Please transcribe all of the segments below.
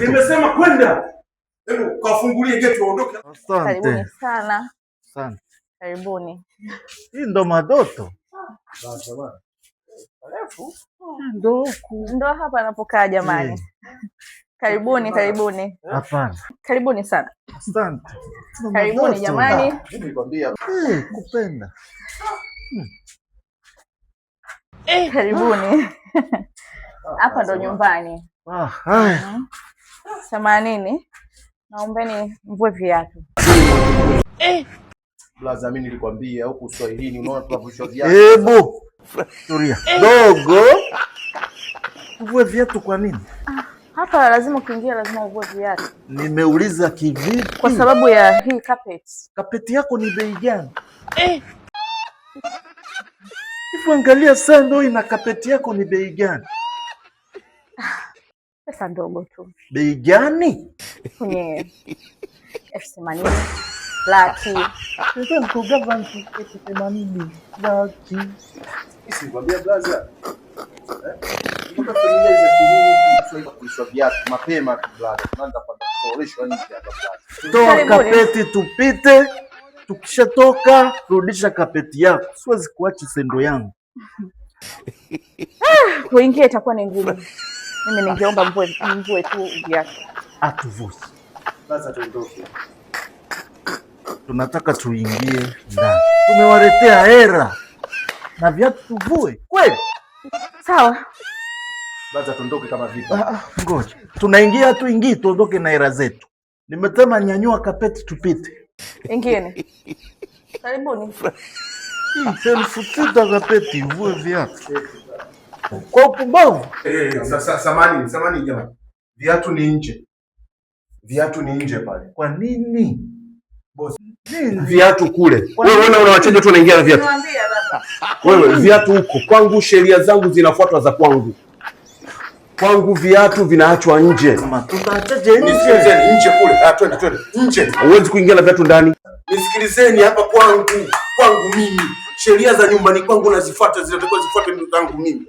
Nimesema kwenda. Hebu kafungulie geti uondoke. Asante. Karibuni sana. Asante. Karibuni. Hii ndo Madoto. Ndo hapa anapokaa jamani. Karibuni, karibuni. Hapana. Karibuni sana. Asante. Karibuni jamani. Nilikwambia kupenda. Karibuni. Hapa ndo nyumbani. Haya. Samanini. Naombeni mvue viatu. Blaza, mimi nilikwambia huko Swahilini unaona tunavishwa viatu. Hebu tulia. Dogo. Mvue viatu kwa nini? Hapa lazima ukiingia lazima uvue viatu. Nimeuliza kivipi? Kwa sababu ya hii carpet. Carpet yako ni bei gani? Hivi angalia sando ina carpet yako ni bei gani? Pesa ndogo tu. Bei gani? Kwenye 80,000 laki. Sasa mkoga banki 80,000 laki. Sisi kwambia blaza. Mbona familia hizo kinini kuishwa viatu mapema tu blaza. Tunaanza kwanza kusoleshwa nje hapa blaza. Toa kapeti tupite. Tukishatoka rudisha kapeti yako. Siwezi kuacha sendo yangu. Kuingia itakuwa ni ngumu. Mimi ningeomba mvue tu viatu. Atuvusi. Sasa tuondoke. Tunataka tuingie ndani. Tumewaletea hera. Na viatu tuvue. Kweli? Sawa. Sasa tuondoke kama vipi? Ngoja. Tunaingia tuingie tuondoke na hera zetu. Nimetema nyanyua kapeti tupite. Ingieni. Karibuni. Futa kapeti vue viatu. Kwa upumbavu. Sasa samani jamani. Viatu ni nje. Viatu ni nje pale. Kwa nini? Boss. Viatu kule. Wewe unawachaje tu wanaingia na viatu? Niwaambia baba. Wewe viatu huko. Kwangu sheria zangu zinafuatwa za kwangu. Kwangu viatu vinaachwa nje. Tutaachaje nje? Nisikilizeni nje kule. Twende. Nje. Huwezi kuingia na viatu ndani. Nisikilizeni hapa kwangu mimi. Sheria za nyumbani kwangu nazifuata, zinatakiwa zifuate ndugu zangu mimi.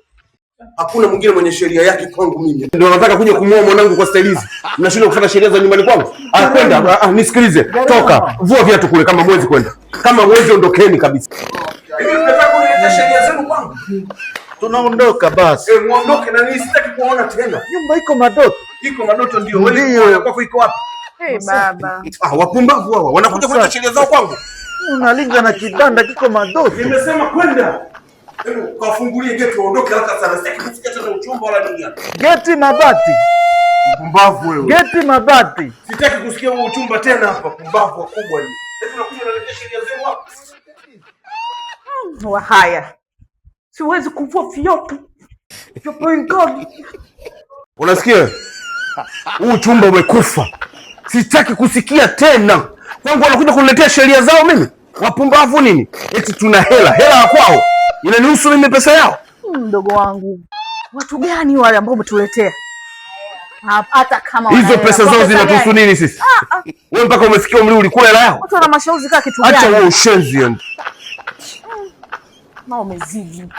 Hakuna mwingine mwenye sheria yake kwangu mimi. Ndio nataka kuja kumuoa mwanangu kwa staili hizi. Mnashindwa kufuata sheria za nyumbani kwangu? Kwenda, nisikilize. Toka, vua viatu kule kama mwezi kwenda. Kama mwezi ondokeni kabisa. Hivi mnataka kuniletea sheria zenu kwangu? Tunaondoka basi. Muondoke na mimi sitaki kuona tena. Nyumba iko Madoto. Iko Madoto ndio. Wewe kwako iko wapi? Baba. Wapumbavu hawa. Wanakuja kuleta sheria zao kwangu. Unalinga na kibanda kiko Madoto. Nimesema kwenda. Hebu kafungulie geti uondoke haraka sana. Sitaki kusikia tena uchumba wala nini hapa. Geti mabati. Mpumbavu wewe. Geti mabati. Sitaki kusikia huo uchumba tena hapa. Pumbavu wakubwa hivi. Hebu unakuja unaletea sheria zenu hapa. Haya. Siwezi kuvua viatu. Unasikia? Huu uchumba umekufa. Sitaki kusikia tena. Kwangu wanakuja kuniletea sheria zao mimi. Wapumbavu nini? Eti tuna hela ya kwao. Inanihusu mimi pesa yao? Mdogo wangu. Watu gani wale ambao umetuletea? Hata kama hizo pesa zao zinatuhusu nini sisi? Wewe mpaka umefikia umri ulikula hela yao? Watu wana mashauri kama kitu gani? Acha wewe ushenzi yani. Na umezidi.